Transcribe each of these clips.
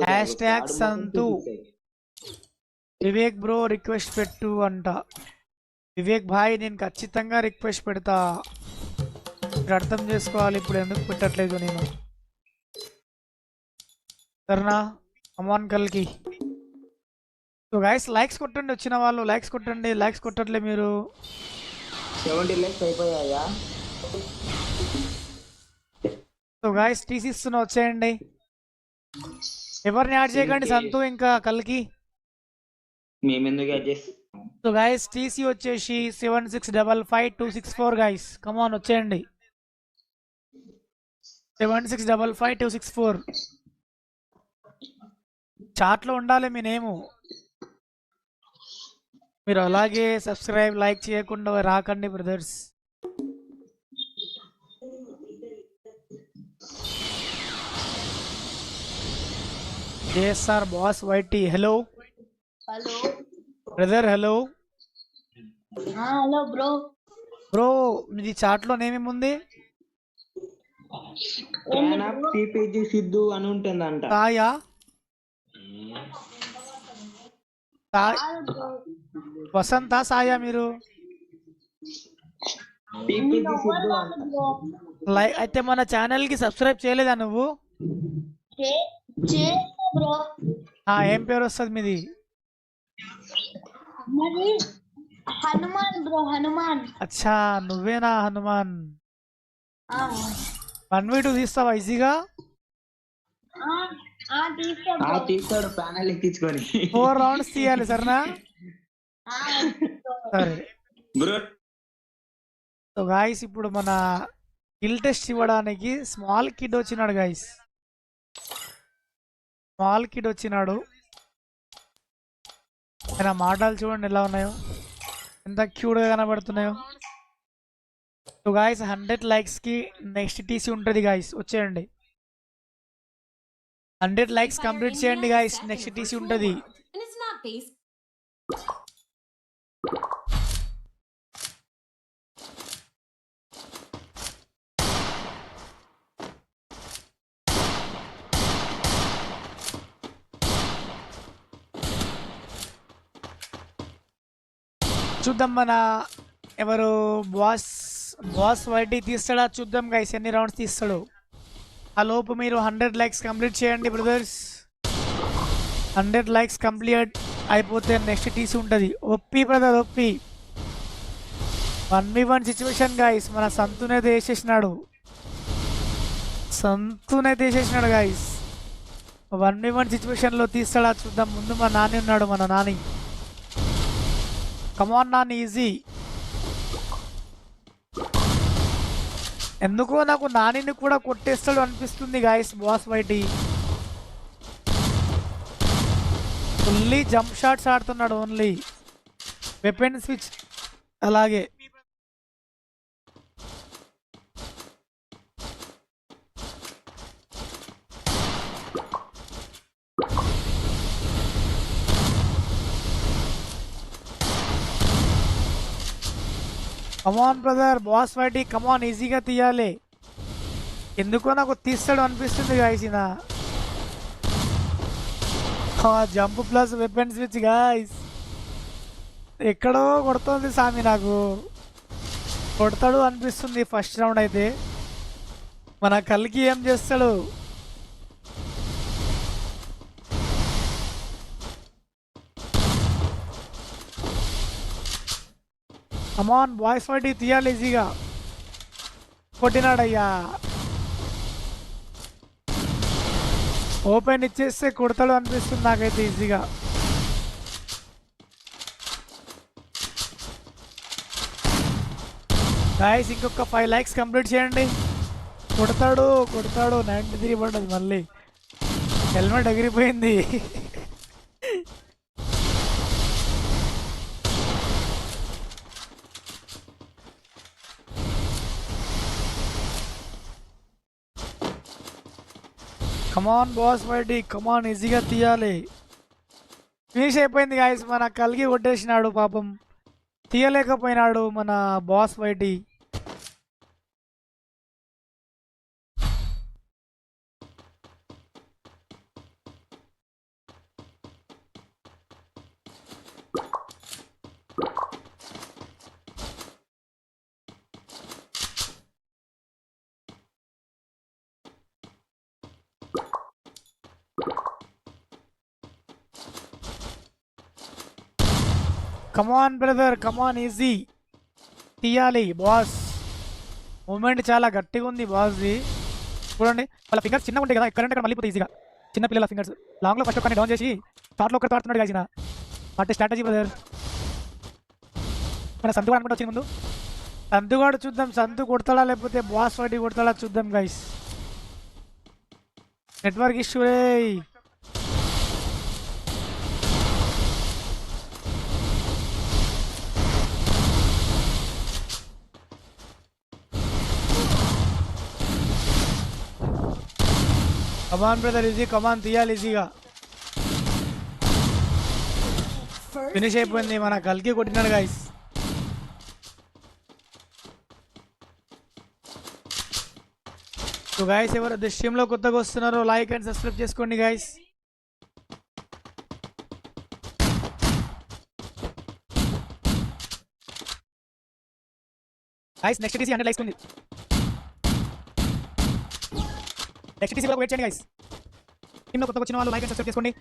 Hash tag సంతు Vivek bro request పెట్టు అంట. వివేక్ భాయ్ నేను ఖచ్చితంగా రిక్వెస్ట్ పెడతా, మీరు అర్థం చేసుకోవాలి ఇప్పుడు ఎందుకు పెట్టట్లేదు నేను. సరేనా? కమాన్ కల్కి. సో గైస్ లైక్స్ కొట్టండి, వచ్చిన వాళ్ళు లైక్స్ కొట్టండి. లైక్స్ కొట్టట్లే మీరు. 70 లైక్స్ అయిపోయాయా? సో గైస్ టీసీ ఇస్తున్నా, వచ్చేయండి. ఎవరిని యాడ్ చేయకండి, సంతు ఇంకా కల్కి. మేమెందుకు యాడ్ చేస్తాం? సో గైస్ టీసీ వచ్చేసి 76555264 గైస్. కమాన్ వచ్చేయండి. 76555264 చాట్లో ఉండాలి మీ నేము. మీరు అలాగే సబ్స్క్రైబ్ లైక్ చేయకుండా రాకండి brothers. JSR boss YT hello. Hello brother hello. Hello bro. Bro మీది చాట్లో నేమేమి ఉంది? టీపీజీ సిద్ధు అని ఉంటుందంట. సాయా వసంత సాయా మీరు? అయితే మన ఛానల్ కి సబ్స్క్రైబ్ చేయలేదా నువ్వు? ఏం పేరు వస్తుంది మీది? హనుమాన్ బ్రో. హనుమాన్. అచ్చా నువ్వేనా హనుమాన్? 1v2 తీస్తావా ఈజీగా? తీస్తాడు ప్యానల్ ఎక్కించుకొని. 4 రౌండ్స్ తీయాలి సరేనా? సరే సో గాయస్ ఇప్పుడు మన కిల్ టెస్ట్ ఇవ్వడానికి స్మాల్ కిడ్ వచ్చినాడు గాయస్. స్మాల్ కిడ్ వచ్చినాడు. ఆయన మాటలు చూడండి ఎలా ఉన్నాయో, ఎంత క్యూట్గా కనబడుతున్నాయో. సో గాయస్ 100 లైక్స్ కి నెక్స్ట్ టీసీ ఉంటుంది గాయస్, వచ్చేయండి. 100 లైక్స్ కంప్లీట్ చేయండి గాయస్, నెక్స్ట్ టీసీ ఉంటుంది. చూద్దాం మన ఎవరు బాస్ వైటీ తీస్తాడా చూద్దాం గైస్, ఎన్ని రౌండ్స్ తీస్తాడు. ఆ లోపు మీరు 100 లైక్స్ కంప్లీట్ చేయండి బ్రదర్స్. 100 లైక్స్ కంప్లీట్ అయిపోతే నెక్స్ట్ టీసీ ఉంటుంది. ఒప్పి బ్రదర్ ఒప్పి. 1v1 situation guys. మన సంతునైతే వేసేసినాడు గైస్. 1v1 సిచ్యువేషన్లో తీస్తాడా చూద్దాం. ముందు మా నాని ఉన్నాడు, మన నాని. కమాన్ నాని ఈజీ. ఎందుకో నాకు నానిని కూడా కొట్టేస్తాడు అనిపిస్తుంది guys boss YT. Fully jump shots ఆడుతున్నాడు, ఓన్లీ వెపన్ స్విచ్. అలాగే come on brother boss YT come on ఈజీగా తీయాలి. ఎందుకో నాకు తీస్తాడు అనిపిస్తుంది guys. Jump plus weapon switch guys. ఎక్కడో కొడుతుంది సామి, నాకు కొడతాడు అనిపిస్తుంది ఫస్ట్ రౌండ్ అయితే. మన కల్కి ఏం చేస్తాడు? కమాన్ బాయ్స్ వైటీ తీయాలి ఈజీగా. కొట్టినాడయ్యా. ఓపెన్ ఇచ్చేస్తే కొడతాడు అనిపిస్తుంది నాకైతే ఈజీగా. గాయస్ ఇంకొక 5 లైక్స్ కంప్లీట్ చేయండి. కొడతాడు 93 పడ్డది. మళ్ళీ హెల్మెట్ ఎగిరిపోయింది. కమాన్ బాస్ వైటీ కమాన్ ఈజీగా తీయాలి. ఫినిష్ అయిపోయింది గాయస్. మన కల్కి కొట్టేసినాడు పాపం, తీయలేకపోయినాడు మన బాస్ వైటీ. కమాన్ బ్రదర్, కమాన్, ఈజీ తీయాలి బాస్. మూమెంట్ చాలా గట్టిగా ఉంది బాస్ది. చూడండి వాళ్ళ ఫింగర్స్ చిన్నగా ఉంటాయి కదా, ఎక్కడంటే అక్కడ మళ్ళీ పోతే ఈజీగా. చిన్న పిల్లల ఫింగర్స్ లాంగ్లో ఫస్ట్ ఒకరిని డౌన్ చేసి షార్ట్లో ఒకటి తాడుతున్నాడు కాసిన. వాటి స్ట్రాటజీ బ్రదర్. మన సంతుగాడు అనుకుంటూ వచ్చింది ముందు. సంతుగాడు చూద్దాం, సంతు కొడతాడా లేకపోతే బాస్ వాటి కొడతాడా చూద్దాం గైస్. నెట్వర్క్ ఇష్యూ రే. కమాన్ బ్రదర్, ఈజీ, కమాన్ తీయాలి ఈజీగా. ఫినిష్ అయిపోయింది, మన కల్కి కొట్టినాడు గైస్. సో గైస్, ఎవరు దృశ్యంలో కొత్తగా వస్తున్నారో లైక్ అండ్ సబ్స్క్రైబ్ చేసుకోండి guys. Guys next TC 100 likes ఉంది. నెక్స్ట్ టీసీ వెయిట్ చేయండి గైస్. టీంలో కొత్తగా వచ్చిన వాళ్ళు లైక్ అండ్ సబ్స్క్రైబ్ చేసుకోండి.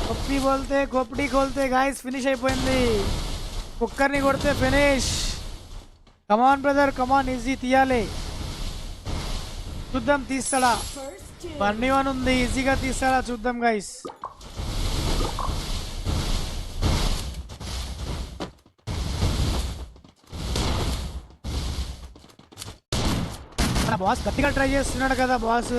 కొప్పి బోల్తే కొప్పటి కోల్తే గాయస్ ఫినిష్ అయిపోయింది. కుక్కర్ని కొడితే ఫినిష్. కమాన్ బ్రదర్, కమాన్, ఈజీ తీయాలి. చూద్దాం తీస్తాడా. 1v1 ఉంది, ఈజీగా తీస్తాడా చూద్దాం గైస్. మన బాస్ గట్టిగా ట్రై చేస్తున్నాడు కదా బాస్.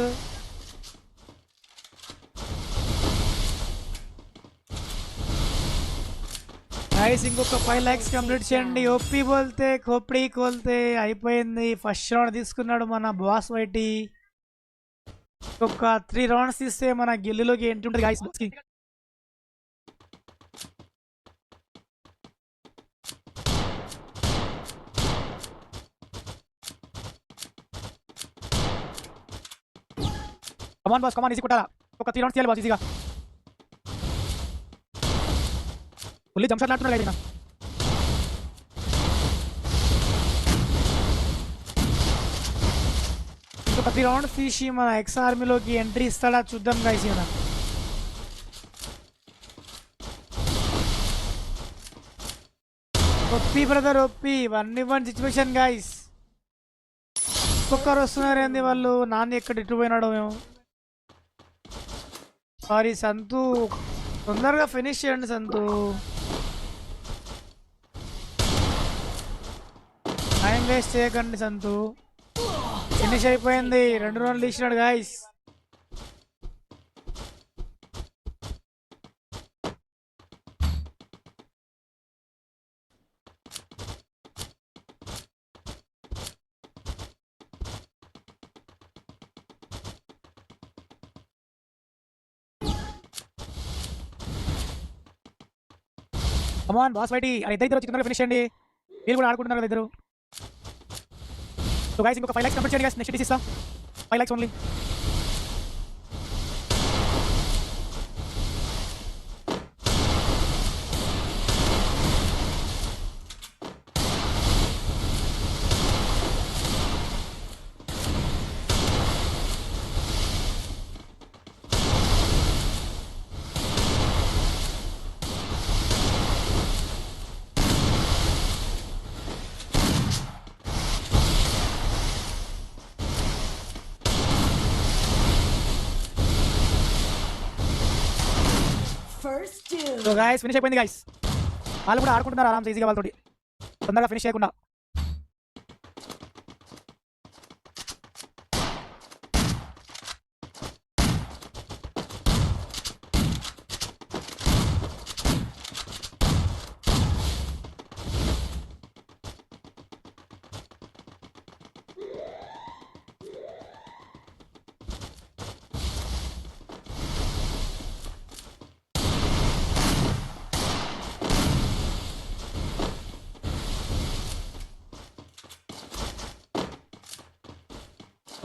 గైస్ ఇంకొక 5 లైక్స్ కంప్లీట్ చేయండి. ఓపీ బోల్తే కోపడి కోల్తే అయిపోయింది. ఫస్ట్ రౌండ్ తీసుకున్నాడు మన బాస్ వైటి. ఒక 3 రౌండ్స్ తీస్తే మన గిల్లులోకి ఎంట్రీ ఉంటుంది గైస్. బాస్కి కమాన్ బాస్, కమాన్, ఈజీ కొట్టాలా. ఒక 3 రౌండ్స్ తీయాలి బాస్ ఈజీగా. ఫుల్లీ జంప్ షాట్ ఆడుతున్నాడు గైస్. ఇంకొక 3 రౌండ్స్ తీసి మన ఎక్స్ ఆర్మీలోకి ఎంట్రీ ఇస్తాడా చూద్దాం గైస్. ఈయన ఒప్పి బ్రదర్, ఒప్పి 1v1 సిచ్యువేషన్ గైస్. ఒక్కొక్కరు వస్తున్నారు ఏంది వాళ్ళు. నాన్న ఎక్కడ ఇటు పోయినాడో మేము. సారీ సంతు, తొందరగా ఫినిష్ చేయండి సంతు. టైం వేస్ట్ చేయకండి సంతు. ఫినిష్ అయిపోయింది, 2 రౌండ్లు తీసినాడు గాయస్. కమాన్ బాస్ ఫైట్. ఇద్దరు వచ్చి ఫినిష్ చేయండి. మీరు కూడా ఆడుకుంటున్నారు కదా ఇద్దరు. సో గైస్ ఇంకొక 5 లైక్స్ కంప్లీట్ చేయండి గైస్. నెక్స్ట్ తీసి ఇస్తాం. 5 likes only. So guys finish అయిపోయింది గైస్. వాళ్ళు కూడా ఆడుకుంటున్నారు ఆరామ్స్ ఈజీగా వాళ్ళతోటి. తొందరగా ఫినిష్ చేయకుండా.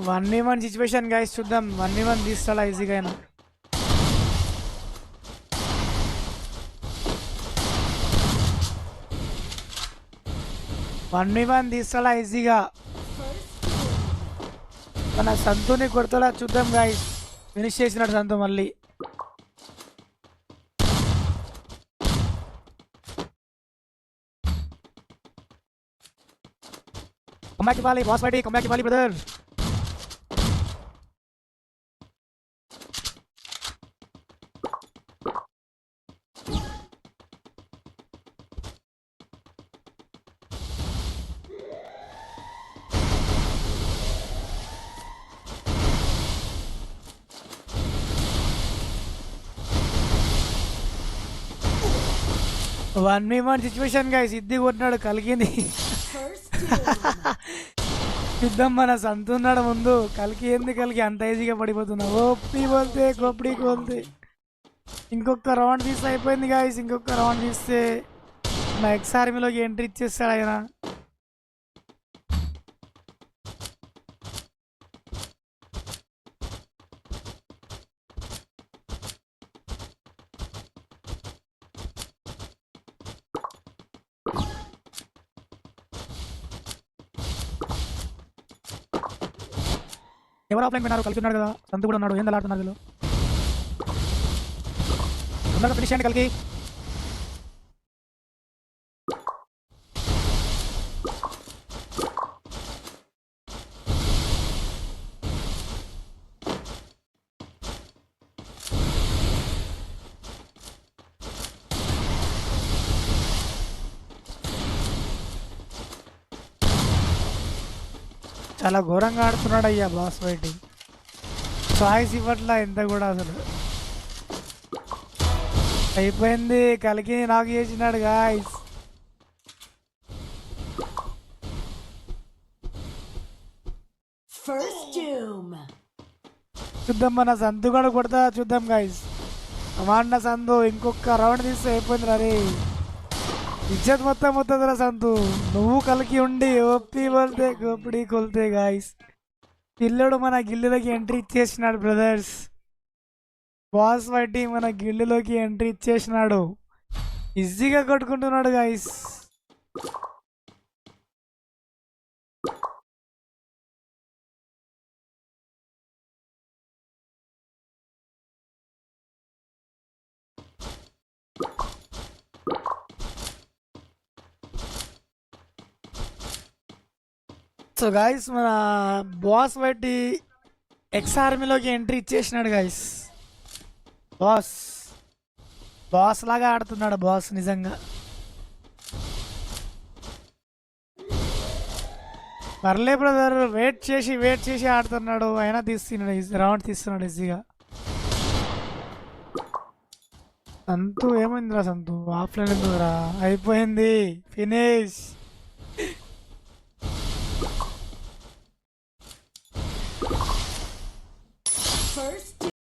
One V one situation guys. చూద్దాం 1v1 తీస్తాడా ఈజీగా అయినా. 1v1 తీస్తాడా ఈజీగా, మన సంతుని కొడతాడా చూద్దాం గాయస్. ఫినిష్ చేసినాడు సంతు మళ్ళీ. కమ్బ్యాక్ ఇవ్వాలి బాస్ ఫైట్, కమ్బ్యాక్ ఇవ్వాలి బ్రదర్. వన్ మీ వన్ సిచ్యువేషన్ గాయస్. ఇద్ది కొట్టినాడు కలికిని. యుద్ధం మన సంతున్నాడు ముందు. కలికి ఏంది కలికి అంత ఈజీగా పడిపోతున్నావు. ఓపి కోల్తే కోపడి కోల్తే. ఇంకొక రౌండ్ తీస్తే అయిపోయింది గాయస్. ఇంకొక రౌండ్ తీస్తే నా ఎక్స్ ఆర్మీలోకి ఎంట్రీ ఇచ్చేస్తాడు ఆయన. ఎవరు ఆఫ్లైన్ పోయినారు? కలిసి ఉన్నాడు కదా, సంతు కూడా ఉన్నాడు. ఏం ఆడుతున్నారు వీళ్ళు? తొందరగా ఫినిష్ చేయండి కలికి. చాలా ఘోరంగా ఆడుతున్నాడు అయ్యా బాస్ ఫైటింగ్. చాయిస్ ఇవ్వట్లా ఎంత కూడా అసలు. అయిపోయింది. కలికి నాకు చేసినాడు గాయస్. చూద్దాం మన సంతు కూడా కొడతా చూద్దాం గాయస్. అమాన్న సంతు ఇంకొక రౌండ్ తీస్తే అయిపోయింది రే. ఇజ్జత్ మొత్తం అవుతుందిరా సంతు. నువ్వు కలికి ఉండి ఓపి కొలితే గోపిడి కొలితే గాయస్. పిల్లడు మన గిల్లులోకి ఎంట్రీ ఇచ్చేసినాడు బ్రదర్స్. బాస్ ఫైట్ మన గిల్లులోకి ఎంట్రీ ఇచ్చేసినాడు. ఈజీగా కొట్టుకుంటున్నాడు గాయస్. సో గాయస్ మన బాస్ బట్టి ఎక్స్ ఆర్మీలోకి ఎంట్రీ ఇచ్చేసినాడు గాయస్. బాస్ లాగా ఆడుతున్నాడు బాస్ నిజంగా. పర్లే బ్రదర్, వెయిట్ చేసి ఆడుతున్నాడు. అయినా తీస్తున్నాడు, రౌండ్ తీస్తున్నాడు ఈజీగా. సంతు ఏమైందిరా సంతు? ఆఫ్లైన్ ఎందుకురా? అయిపోయింది, ఫినిష్.